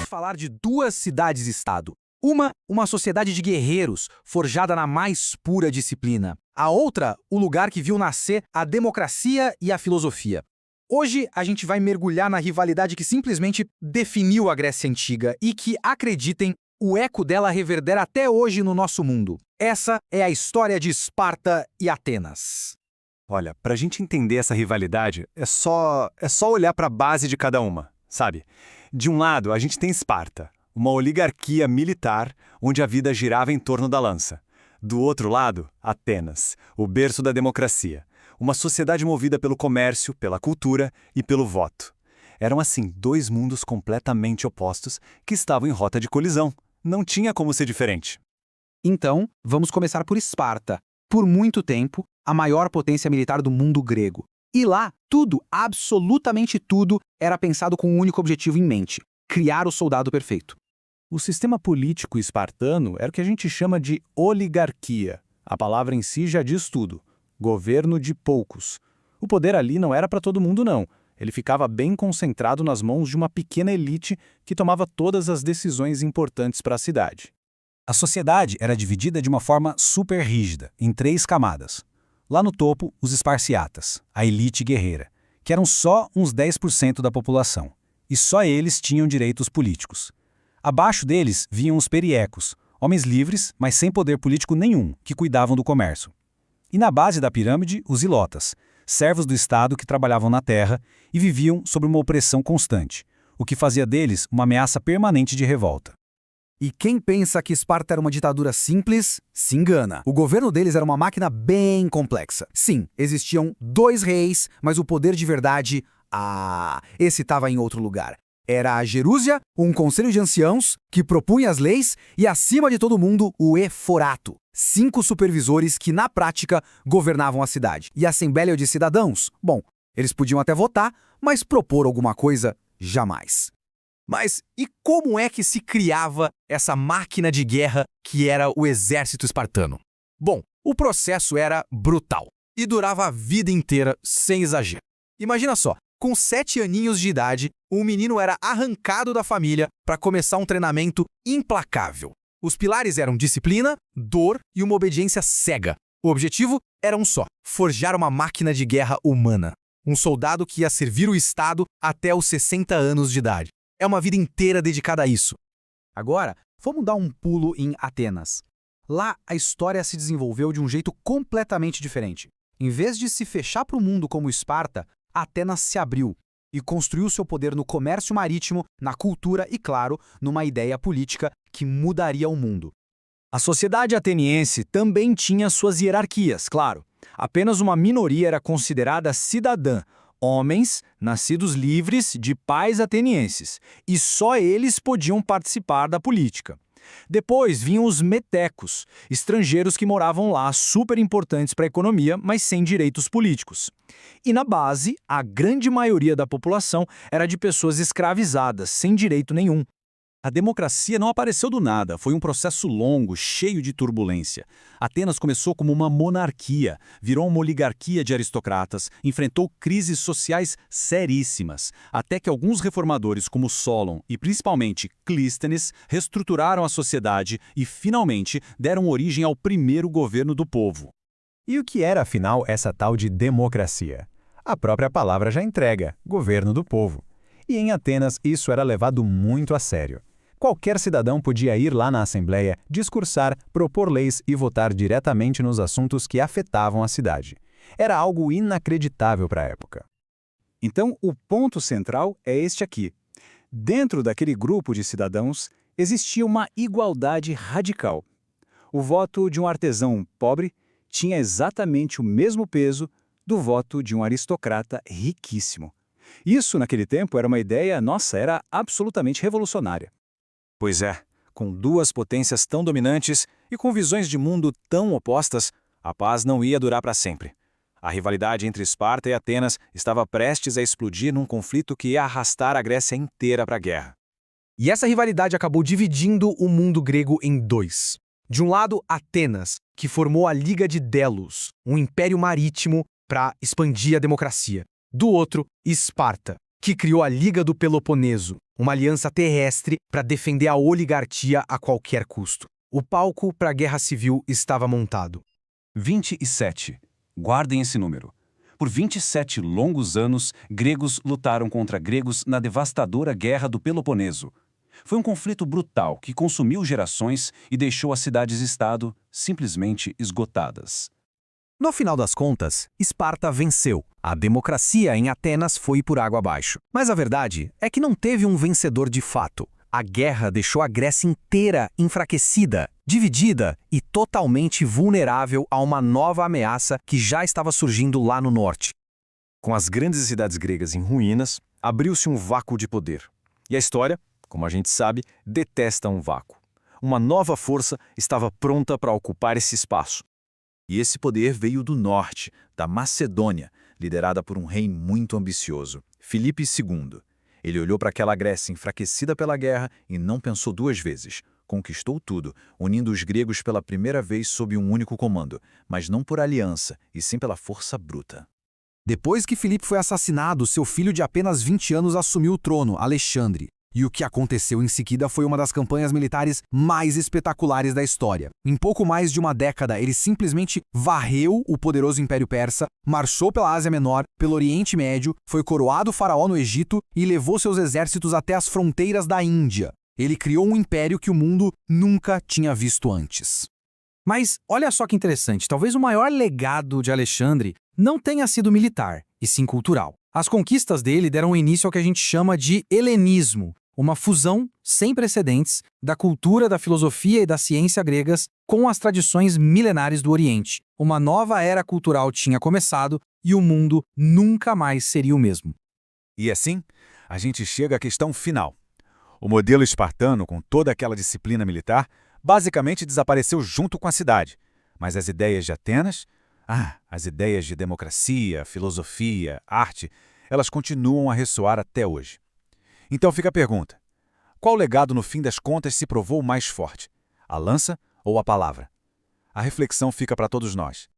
falar de duas cidades-estado. Uma sociedade de guerreiros, forjada na mais pura disciplina. A outra, o lugar que viu nascer a democracia e a filosofia. Hoje, a gente vai mergulhar na rivalidade que simplesmente definiu a Grécia Antiga e que, acreditem, o eco dela reverbera até hoje no nosso mundo. Essa é a história de Esparta e Atenas. Olha, pra gente entender essa rivalidade, é só olhar pra base de cada uma, sabe? De um lado, a gente tem Esparta, uma oligarquia militar onde a vida girava em torno da lança. Do outro lado, Atenas, o berço da democracia, uma sociedade movida pelo comércio, pela cultura e pelo voto. Eram, assim, dois mundos completamente opostos que estavam em rota de colisão. Não tinha como ser diferente. Então, vamos começar por Esparta. Por muito tempo, a maior potência militar do mundo grego. E lá, tudo, absolutamente tudo, era pensado com um único objetivo em mente: criar o soldado perfeito. O sistema político espartano era o que a gente chama de oligarquia. A palavra em si já diz tudo. Governo de poucos. O poder ali não era para todo mundo, não. Ele ficava bem concentrado nas mãos de uma pequena elite que tomava todas as decisões importantes para a cidade. A sociedade era dividida de uma forma super rígida, em 3 camadas. Lá no topo, os esparciatas, a elite guerreira, que eram só uns 10% da população, e só eles tinham direitos políticos. Abaixo deles vinham os periecos, homens livres, mas sem poder político nenhum, que cuidavam do comércio. E na base da pirâmide, os ilotas, servos do Estado que trabalhavam na terra e viviam sob uma opressão constante, o que fazia deles uma ameaça permanente de revolta. E quem pensa que Esparta era uma ditadura simples, se engana. O governo deles era uma máquina bem complexa. Sim, existiam 2 reis, mas o poder de verdade, esse estava em outro lugar. Era a Gerúsia, um conselho de anciãos que propunha as leis e, acima de todo mundo, o Eforato. 5 supervisores que, na prática, governavam a cidade. E a Assembleia de Cidadãos? Bom, eles podiam até votar, mas propor alguma coisa, jamais. Mas e como é que se criava essa máquina de guerra que era o exército espartano? Bom, o processo era brutal e durava a vida inteira sem exagero. Imagina só, com 7 aninhos de idade, um menino era arrancado da família para começar um treinamento implacável. Os pilares eram disciplina, dor e uma obediência cega. O objetivo era um só: forjar uma máquina de guerra humana. Um soldado que ia servir o Estado até os 60 anos de idade. É uma vida inteira dedicada a isso. Agora, vamos dar um pulo em Atenas. Lá, a história se desenvolveu de um jeito completamente diferente. Em vez de se fechar para o mundo como Esparta, Atenas se abriu e construiu seu poder no comércio marítimo, na cultura e, claro, numa ideia política que mudaria o mundo. A sociedade ateniense também tinha suas hierarquias, claro. Apenas uma minoria era considerada cidadã, homens nascidos livres de pais atenienses, e só eles podiam participar da política. Depois vinham os metecos, estrangeiros que moravam lá, super importantes para a economia, mas sem direitos políticos. E na base, a grande maioria da população era de pessoas escravizadas, sem direito nenhum. A democracia não apareceu do nada, foi um processo longo, cheio de turbulência. Atenas começou como uma monarquia, virou uma oligarquia de aristocratas, enfrentou crises sociais seríssimas, até que alguns reformadores como Solon e principalmente Clístenes reestruturaram a sociedade e finalmente deram origem ao primeiro governo do povo. E o que era, afinal, essa tal de democracia? A própria palavra já entrega: governo do povo. E em Atenas isso era levado muito a sério. Qualquer cidadão podia ir lá na Assembleia, discursar, propor leis e votar diretamente nos assuntos que afetavam a cidade. Era algo inacreditável para a época. Então, o ponto central é este aqui. Dentro daquele grupo de cidadãos, existia uma igualdade radical. O voto de um artesão pobre tinha exatamente o mesmo peso do voto de um aristocrata riquíssimo. Isso, naquele tempo, era uma ideia, era absolutamente revolucionária. Pois é, com 2 potências tão dominantes e com visões de mundo tão opostas, a paz não ia durar para sempre. A rivalidade entre Esparta e Atenas estava prestes a explodir num conflito que ia arrastar a Grécia inteira para a guerra. E essa rivalidade acabou dividindo o mundo grego em 2. De um lado, Atenas, que formou a Liga de Delos, um império marítimo para expandir a democracia. Do outro, Esparta, que criou a Liga do Peloponeso, uma aliança terrestre para defender a oligarquia a qualquer custo. O palco para a guerra civil estava montado. 27. Guardem esse número. Por 27 longos anos, gregos lutaram contra gregos na devastadora Guerra do Peloponeso. Foi um conflito brutal que consumiu gerações e deixou as cidades-estado simplesmente esgotadas. No final das contas, Esparta venceu. A democracia em Atenas foi por água abaixo. Mas a verdade é que não teve um vencedor de fato. A guerra deixou a Grécia inteira enfraquecida, dividida e totalmente vulnerável a uma nova ameaça que já estava surgindo lá no norte. Com as grandes cidades gregas em ruínas, abriu-se um vácuo de poder. E a história, como a gente sabe, detesta um vácuo. Uma nova força estava pronta para ocupar esse espaço. E esse poder veio do norte, da Macedônia, liderada por um rei muito ambicioso, Filipe II. Ele olhou para aquela Grécia enfraquecida pela guerra e não pensou duas vezes. Conquistou tudo, unindo os gregos pela primeira vez sob um único comando, mas não por aliança, e sim pela força bruta. Depois que Filipe foi assassinado, seu filho de apenas 20 anos assumiu o trono, Alexandre. E o que aconteceu em seguida foi uma das campanhas militares mais espetaculares da história. Em pouco mais de uma década, ele simplesmente varreu o poderoso Império Persa, marchou pela Ásia Menor, pelo Oriente Médio, foi coroado faraó no Egito e levou seus exércitos até as fronteiras da Índia. Ele criou um império que o mundo nunca tinha visto antes. Mas olha só que interessante, talvez o maior legado de Alexandre não tenha sido militar, e sim cultural. As conquistas dele deram início ao que a gente chama de helenismo, uma fusão sem precedentes da cultura, da filosofia e da ciência gregas com as tradições milenares do Oriente. Uma nova era cultural tinha começado e o mundo nunca mais seria o mesmo. E assim, a gente chega à questão final. O modelo espartano, com toda aquela disciplina militar, basicamente desapareceu junto com a cidade. Mas as ideias de Atenas, as ideias de democracia, filosofia, arte, elas continuam a ressoar até hoje. Então fica a pergunta: qual legado no fim das contas se provou mais forte? A lança ou a palavra? A reflexão fica para todos nós.